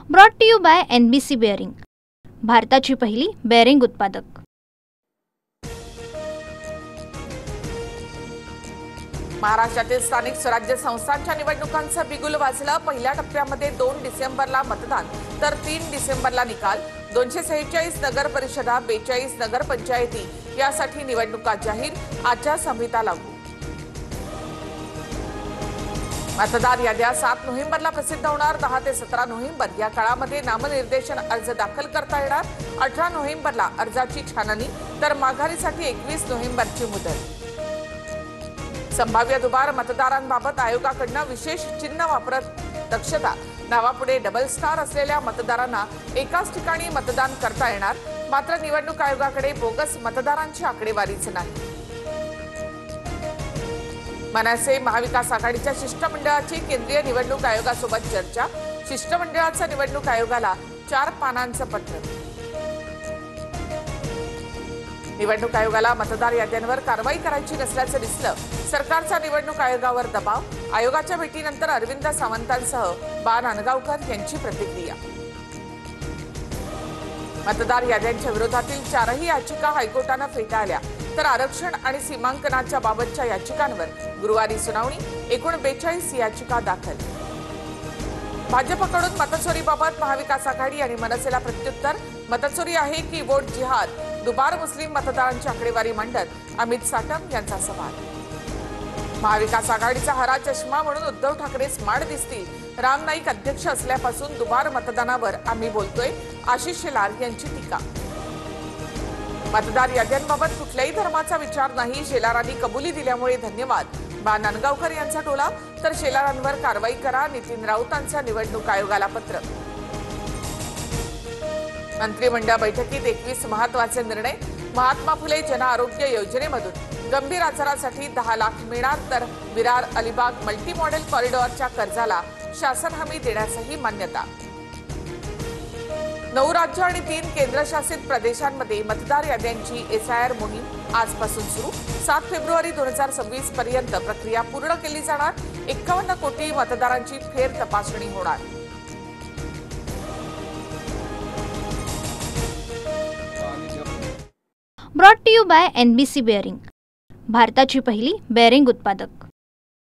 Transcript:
Brought to you by NBC bearing, भारताची पहिली bearing उत्पादक। महाराष्ट्रातील स्थानिक स्वराज्य संस्थांच्या निवडणुकांचं बिगुल वाजलं। पहिल्या टप्प्यामध्ये 2 डिसेंबरला मतदान तर 3 डिसेंबरला निकाल। 246 नगर परिषदा, 42 नगर पंचायती यासाठी निवडणुका जाहीर, आचारसंहिता लागू। मतदार याद्या 7 नोव्हेंबरला प्रसिद्ध होणार। 10 ते 17 नोव्हेंबर या काळामध्ये नामनिर्देशन अर्ज दाखल करता येणार। 18 नोव्हेंबरला अर्जाची छाननी तर माघारीसाठी 21 नोव्हेंबरची मुदत। संभाव्य दुबार मतदारांबाबत आयोगाकडून विशेष चिन्ह वापरत दक्षता, नावापुढे डबल स्टार असलेल्या मतदारांना एकाच ठिकाणी मतदान करता येणार। मात्र निवडणूक आयोगाकडे बोगस मतदारांची आकडेवारीच नाही। मनसे महाविकास आघाडीच्या शिष्टमंडळाची केंद्रीय निवडणूक आयोगासोबत चर्चा। शिष्टमंडळाचं निवडणूक आयोगाला 4 पानांचं पत्र। निवडणूक आयोगाला मतदार याद्यांवर कारवाई करायची नसल्याचं दिसलं। सरकारचा निवडणूक आयोगावर दबाव। आयोगाच्या भेटीनंतर अरविंद सावंतांसह बा नांदगावकर यांची प्रतिक्रिया। मतदार याद्यांच्या विरोधातील 4ही याचिका हायकोर्टानं फेटाळल्या तर आरक्षण आणि सीमांकनाच्या बाबतच्या याचिकांवर गुरुवारी सुनावणी। एकूण 42 याचिका दाखल। भाजपकडून मतचोरीबाबत महाविकास आघाडी आणि मनसेला प्रत्युत्तर। मतचोरी आहे की वोट जिहाद, दुबार मुस्लिम मतदारांची आकडेवारी मांडत अमित साटम यांचा सवाल। महाविकास आघाडीचा हरा चष्मा म्हणून उद्धव ठाकरे स्मार्ट दिसतील। राम नाईक अध्यक्ष असल्यापासून दुबार मतदानावर आम्ही बोलतोय, आशिष शेलार यांची टीका। मतदार याद्यांबाबत कुठल्याही धर्माचा विचार नाही, शेलारांनी कबुली दिल्यामुळे धन्यवाद, बा नांदगावकर यांचा टोला। तर शेलारांवर कारवाई करा, नितीन राऊतांचं निवडणूक आयोगाला पत्र। मंत्रिमंडळ बैठकीत 21 महत्त्वाचे निर्णय। महात्मा फुले जन आरोग्य योजनेमधून गंभीर आजारासाठी 10 लाख मिळणार तर विरार अलिबाग मल्टी मॉडेल कॉरिडॉरच्या कर्जाला शासन हमी देण्यासही मान्यता। 9 राज्य आणि 3 केंद्रशासित प्रदेशांमध्ये मतदार याद्यांची SIR मोहीम आजपासून सुरू। 7 फेब्रुवारी 2026 पर्यंत प्रक्रिया पूर्ण केली जाणार। 51 कोटी मतदारांची फेर तपासणी होणार। Brought to you by NBC bearing, भारताची पहिली बेअरिंग उत्पादक।